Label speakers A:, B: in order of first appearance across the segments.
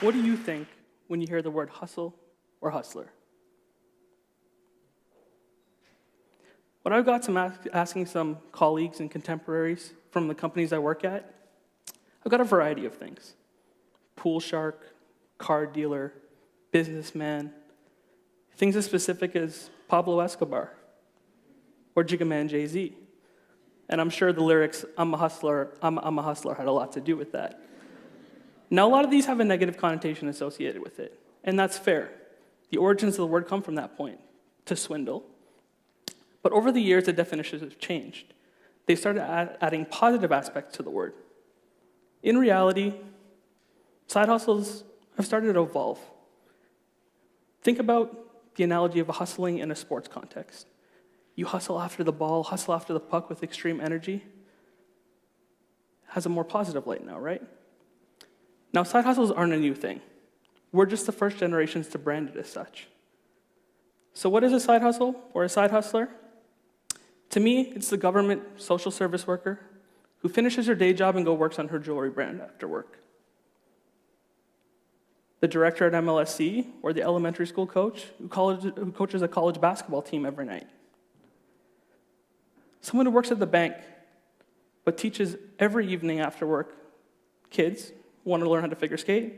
A: What do you think when you hear the word hustle or hustler? When I got to asking some colleagues and contemporaries from the companies I work at, I've got a variety of things. Pool shark, car dealer, businessman, things as specific as Pablo Escobar or Jigga Man Jay-Z. And I'm sure the lyrics, I'm a hustler had a lot to do with that. Now, a lot of these have a negative connotation associated with it, and that's fair. The origins of the word come from that point, to swindle. But over the years, the definitions have changed. They started adding positive aspects to the word. In reality, side hustles have started to evolve. Think about the analogy of hustling in a sports context. You hustle after the ball, hustle after the puck with extreme energy. It has a more positive light now, right? Now, side hustles aren't a new thing. We're just the first generations to brand it as such. So what is a side hustle or a side hustler? To me, it's the government social service worker who finishes her day job and works on her jewelry brand after work. The director at MLSC or the elementary school coach who coaches a college basketball team every night. Someone who works at the bank but teaches every evening after work kids who want to learn how to figure skate.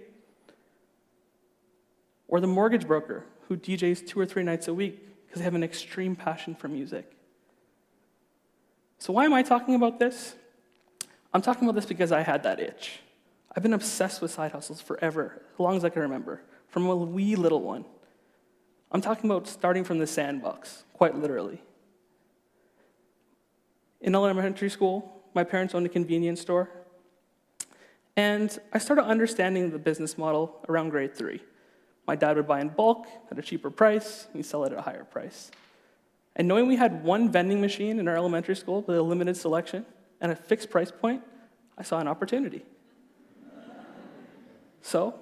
A: Or the mortgage broker who DJs 2 or 3 nights a week because they have an extreme passion for music. So why am I talking about this? I'm talking about this because I had that itch. I've been obsessed with side hustles forever, as long as I can remember, from a wee little one. I'm talking about starting from the sandbox, quite literally. In elementary school, my parents owned a convenience store, and I started understanding the business model around grade 3. My dad would buy in bulk at a cheaper price, and he'd sell it at a higher price. And knowing we had one vending machine in our elementary school with a limited selection and a fixed price point, I saw an opportunity. So,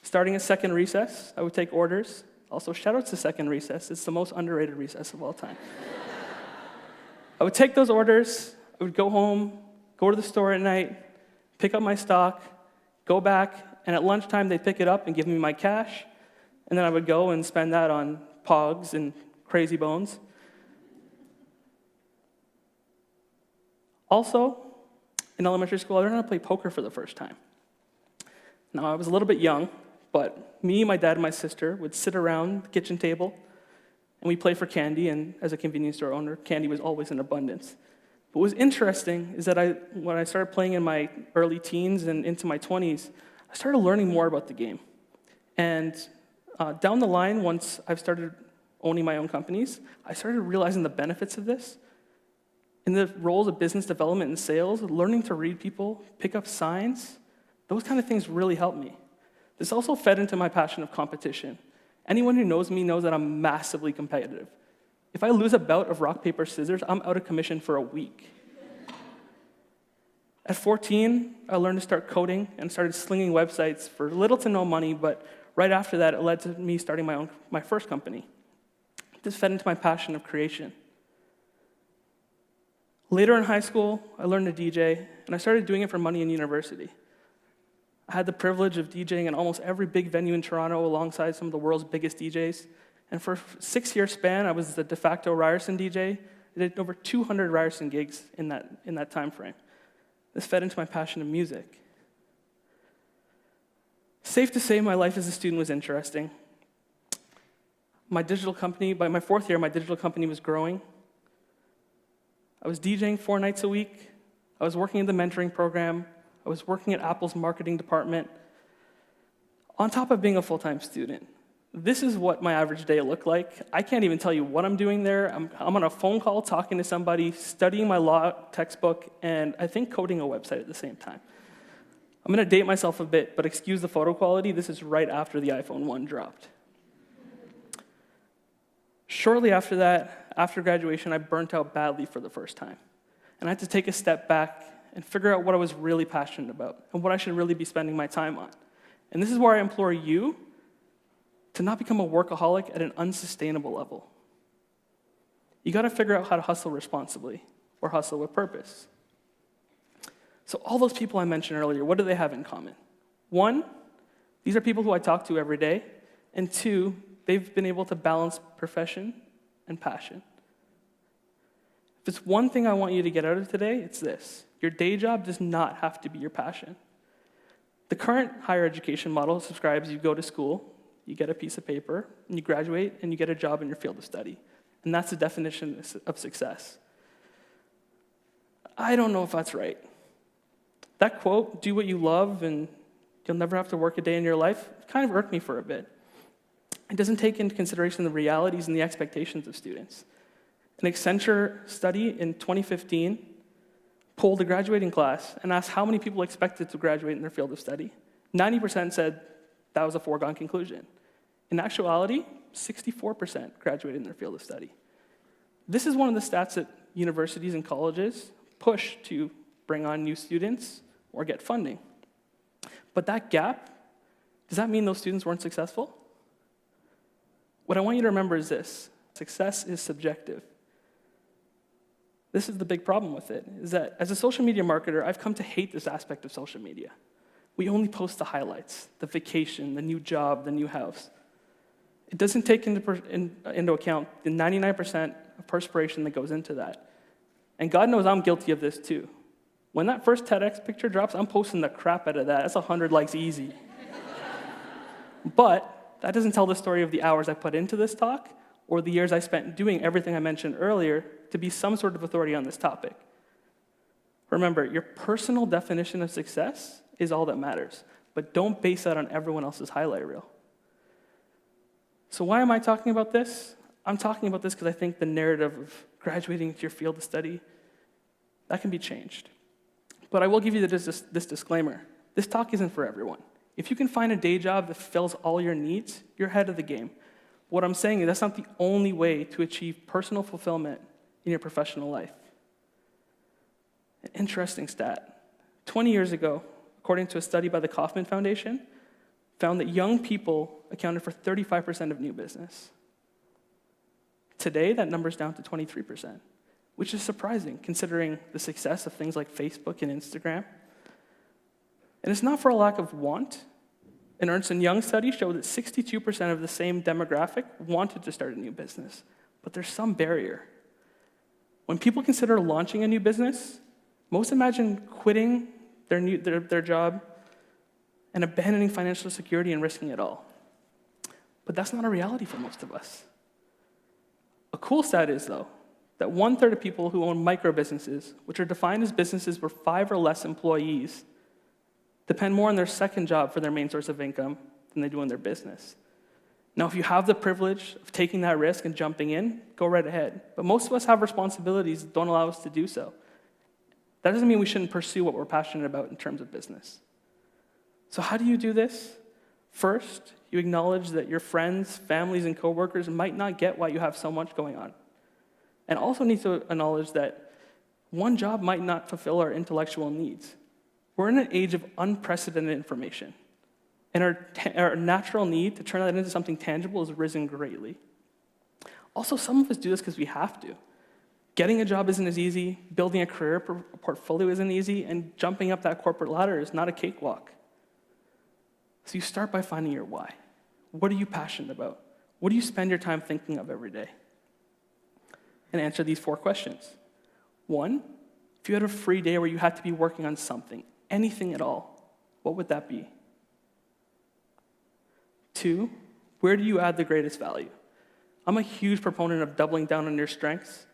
A: starting at second recess, I would take orders. Also, shout out to second recess. It's the most underrated recess of all time. I would take those orders, I would go home, go to the store at night, pick up my stock, go back, and at lunchtime they'd pick it up and give me my cash, and then I would go and spend that on Pogs and Crazy Bones. Also, in elementary school, I learned how to play poker for the first time. Now, I was a little bit young, but me, my dad, and my sister would sit around the kitchen table, and we'd play for candy, and as a convenience store owner, candy was always in abundance. But what was interesting is that when I started playing in my early teens and into my 20s, I started learning more about the game. And down the line, once I've started owning my own companies, I started realizing the benefits of this. In the roles of business development and sales, learning to read people, pick up signs, those kind of things really helped me. This also fed into my passion of competition. Anyone who knows me knows that I'm massively competitive. If I lose a bout of rock, paper, scissors, I'm out of commission for a week. At 14, I learned to start coding and started slinging websites for little to no money, but right after that, it led to me starting my first company. This fed into my passion of creation. Later in high school, I learned to DJ, and I started doing it for money in university. I had the privilege of DJing in almost every big venue in Toronto alongside some of the world's biggest DJs. And for a 6-year span, I was the de facto Ryerson DJ. I did over 200 Ryerson gigs in that time frame. This fed into my passion of music. Safe to say, my life as a student was interesting. My digital company, by my 4th year, my digital company was growing. I was DJing 4 nights a week. I was working in the mentoring program. I was working at Apple's marketing department. On top of being a full-time student, this is what my average day looked like. I can't even tell you what I'm doing there. I'm on a phone call talking to somebody, studying my law textbook, and I think coding a website at the same time. I'm going to date myself a bit, but excuse the photo quality. This is right after the iPhone 1 dropped. Shortly after that, after graduation, I burnt out badly for the first time. And I had to take a step back and figure out what I was really passionate about and what I should really be spending my time on. And this is where I implore you to not become a workaholic at an unsustainable level. You got to figure out how to hustle responsibly or hustle with purpose. So all those people I mentioned earlier, what do they have in common? One, These are people who I talk to every day. And 2, they've been able to balance profession and passion. If it's one thing I want you to get out of today, it's this. Your day job does not have to be your passion. The current higher education model subscribes you go to school, you get a piece of paper, and you graduate, and you get a job in your field of study. And that's the definition of success. I don't know if that's right. That quote, do what you love and you'll never have to work a day in your life, kind of irked me for a bit. It doesn't take into consideration the realities and the expectations of students. An Accenture study in 2015 polled a graduating class and asked how many people expected to graduate in their field of study. 90% said that was a foregone conclusion. In actuality, 64% graduated in their field of study. This is one of the stats that universities and colleges push to bring on new students or get funding. But that gap, does that mean those students weren't successful? What I want you to remember is this. Success is subjective. This is the big problem with it, is that as a social media marketer, I've come to hate this aspect of social media. We only post the highlights, the vacation, the new job, the new house. It doesn't take into account the 99% of perspiration that goes into that. And God knows I'm guilty of this too. When that first TEDx picture drops, I'm posting the crap out of that. That's 100 likes easy. But that doesn't tell the story of the hours I put into this talk or the years I spent doing everything I mentioned earlier to be some sort of authority on this topic. Remember, your personal definition of success is all that matters, but don't base that on everyone else's highlight reel. So why am I talking about this? I'm talking about this because I think the narrative of graduating into your field of study, that can be changed. But I will give you this disclaimer. This talk isn't for everyone. If you can find a day job that fills all your needs, you're ahead of the game. What I'm saying is that's not the only way to achieve personal fulfillment in your professional life. An interesting stat. 20 years ago, according to a study by the Kauffman Foundation, found that young people accounted for 35% of new business. Today, that number's down to 23%, which is surprising considering the success of things like Facebook and Instagram. And it's not for a lack of want. An Ernst & Young study showed that 62% of the same demographic wanted to start a new business, but there's some barrier. When people consider launching a new business, most imagine quitting their job and abandoning financial security and risking it all. But that's not a reality for most of us. A cool stat is, though, that 1/3 of people who own micro-businesses, which are defined as businesses where 5 or less employees, depend more on their second job for their main source of income than they do on their business. Now, if you have the privilege of taking that risk and jumping in, go right ahead. But most of us have responsibilities that don't allow us to do so. That doesn't mean we shouldn't pursue what we're passionate about in terms of business. So how do you do this? First, you acknowledge that your friends, families, and coworkers might not get why you have so much going on. And also need to acknowledge that one job might not fulfill our intellectual needs. We're in an age of unprecedented information, and our natural need to turn that into something tangible has risen greatly. Also, some of us do this because we have to. Getting a job isn't as easy, building a career portfolio isn't easy, and jumping up that corporate ladder is not a cakewalk. So you start by finding your why. What are you passionate about? What do you spend your time thinking of every day? And answer these 4 questions. 1, if you had a free day where you had to be working on something, anything at all, what would that be? 2, where do you add the greatest value? I'm a huge proponent of doubling down on your strengths.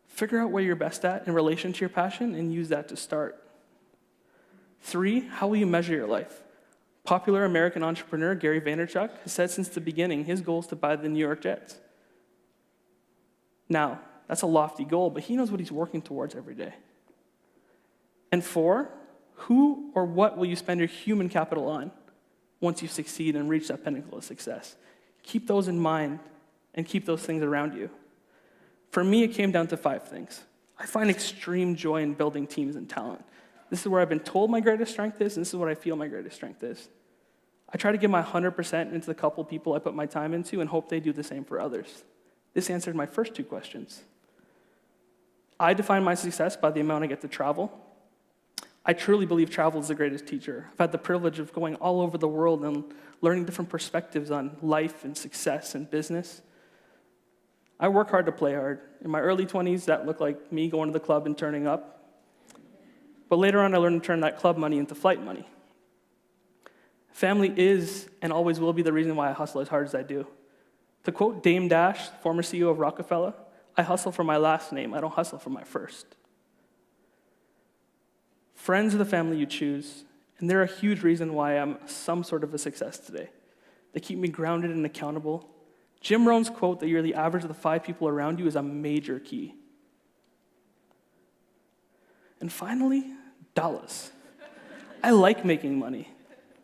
A: Figure out where you're best at in relation to your passion and use that to start. 3, how will you measure your life? Popular American entrepreneur Gary Vaynerchuk has said since the beginning his goal is to buy the New York Jets. Now, that's a lofty goal, but he knows what he's working towards every day. And 4, who or what will you spend your human capital on once you succeed and reach that pinnacle of success? Keep those in mind and keep those things around you. For me, it came down to 5 things. I find extreme joy in building teams and talent. This is where I've been told my greatest strength is, and this is what I feel my greatest strength is. I try to give my 100% into the couple people I put my time into and hope they do the same for others. This answered my first 2 questions. I define my success by the amount I get to travel. I truly believe travel is the greatest teacher. I've had the privilege of going all over the world and learning different perspectives on life and success and business. I work hard to play hard. In my early 20s, that looked like me going to the club and turning up. But later on, I learned to turn that club money into flight money. Family is and always will be the reason why I hustle as hard as I do. To quote Dame Dash, former CEO of Rockefeller, I hustle for my last name, I don't hustle for my first. Friends are the family you choose, and they're a huge reason why I'm some sort of a success today. They keep me grounded and accountable. Jim Rohn's quote that you're the average of the 5 people around you is a major key. And finally, dollars. I like making money.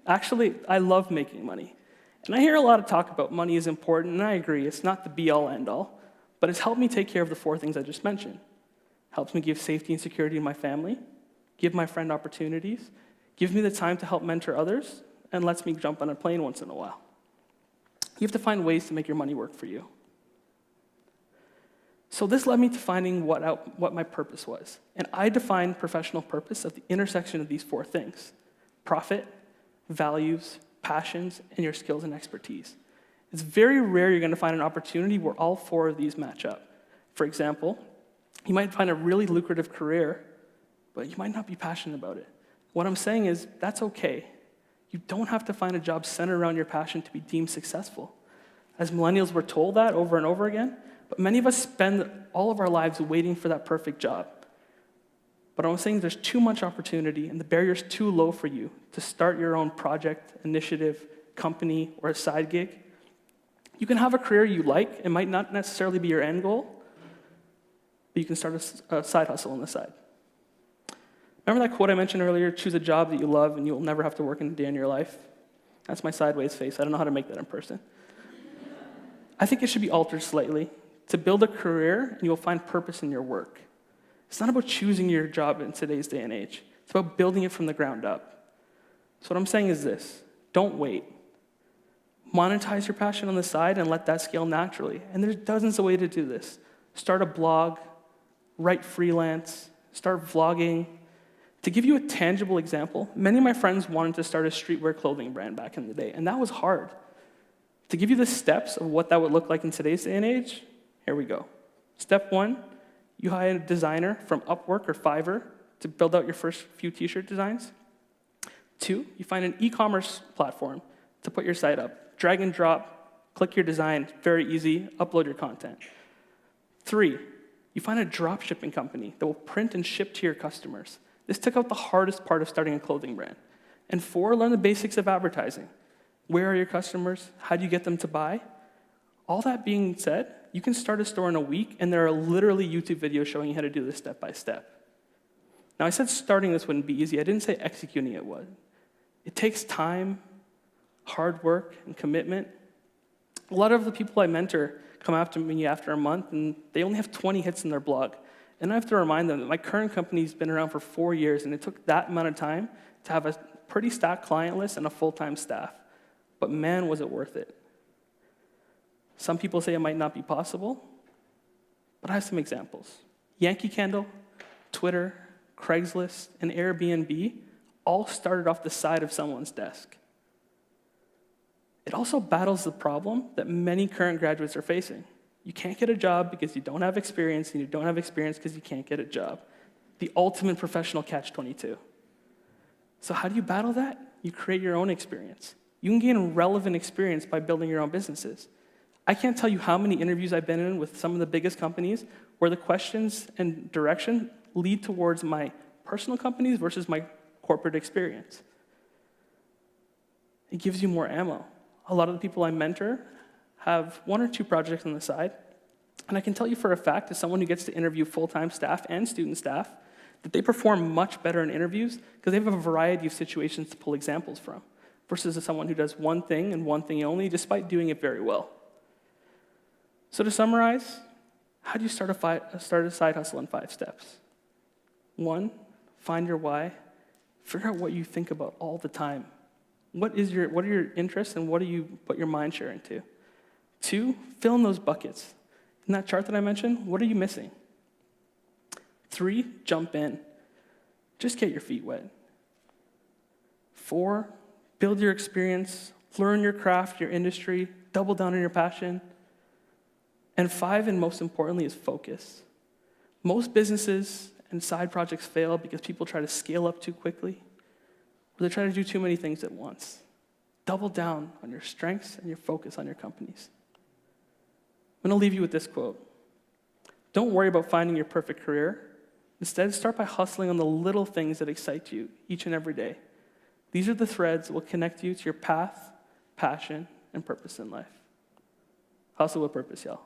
A: Actually, I love making money. And I hear a lot of talk about money is important, and I agree, it's not the be-all, end-all, but it's helped me take care of the 4 things I just mentioned. Helps me give safety and security to my family, give my friend opportunities, gives me the time to help mentor others, and lets me jump on a plane once in a while. You have to find ways to make your money work for you. So this led me to finding what my purpose was. And I defined professional purpose at the intersection of these 4 things: profit, values, passions, and your skills and expertise. It's very rare you're going to find an opportunity where all 4 of these match up. For example, you might find a really lucrative career, but you might not be passionate about it. What I'm saying is, that's okay. You don't have to find a job centered around your passion to be deemed successful. As millennials, we're told that over and over again, but many of us spend all of our lives waiting for that perfect job. But I'm saying there's too much opportunity and the barrier's too low for you to start your own project, initiative, company, or a side gig. You can have a career you like. It might not necessarily be your end goal, but you can start a side hustle on the side. Remember that quote I mentioned earlier, choose a job that you love and you'll never have to work in a day in your life? That's my sideways face. I don't know how to make that in person. I think it should be altered slightly. To build a career, and you'll find purpose in your work. It's not about choosing your job in today's day and age. It's about building it from the ground up. So what I'm saying is this: don't wait. Monetize your passion on the side and let that scale naturally. And there's dozens of ways to do this. Start a blog, write freelance, start vlogging. To give you a tangible example, many of my friends wanted to start a streetwear clothing brand back in the day, and that was hard. To give you the steps of what that would look like in today's day and age, here we go. Step 1, you hire a designer from Upwork or Fiverr to build out your first few t-shirt designs. 2, you find an e-commerce platform to put your site up. Drag and drop, click your design, very easy, upload your content. 3, you find a drop shipping company that will print and ship to your customers. This took out the hardest part of starting a clothing brand. And 4, learn the basics of advertising. Where are your customers? How do you get them to buy? All that being said, you can start a store in a week, and there are literally YouTube videos showing you how to do this step by step. Now, I said starting this wouldn't be easy. I didn't say executing it would. It takes time, hard work, and commitment. A lot of the people I mentor come after me after a month, and they only have 20 hits in their blog. And I have to remind them that my current company's been around for 4 years, and it took that amount of time to have a pretty stacked client list and a full-time staff. But man, was it worth it. Some people say it might not be possible, but I have some examples. Yankee Candle, Twitter, Craigslist, and Airbnb all started off the side of someone's desk. It also battles the problem that many current graduates are facing. You can't get a job because you don't have experience, and you don't have experience because you can't get a job. The ultimate professional catch-22. So how do you battle that? You create your own experience. You can gain relevant experience by building your own businesses. I can't tell you how many interviews I've been in with some of the biggest companies where the questions and direction lead towards my personal companies versus my corporate experience. It gives you more ammo. A lot of the people I mentor have 1 or 2 projects on the side, and I can tell you for a fact, as someone who gets to interview full-time staff and student staff, that they perform much better in interviews because they have a variety of situations to pull examples from, versus someone who does one thing and one thing only, despite doing it very well. So to summarize, how do you start a side hustle in 5 steps? 1, find your why. Figure out what you think about all the time. What are your interests and what do you put your mind share into? 2, fill in those buckets. In that chart that I mentioned, what are you missing? 3, jump in. just get your feet wet. 4, build your experience, learn your craft, your industry, double down on your passion. And 5, and most importantly, is focus. Most businesses and side projects fail because people try to scale up too quickly, or they try to do too many things at once. Double down on your strengths and your focus on your companies. I'm going to leave you with this quote. Don't worry about finding your perfect career. Instead, start by hustling on the little things that excite you each and every day. These are the threads that will connect you to your path, passion, and purpose in life. Hustle with purpose, y'all.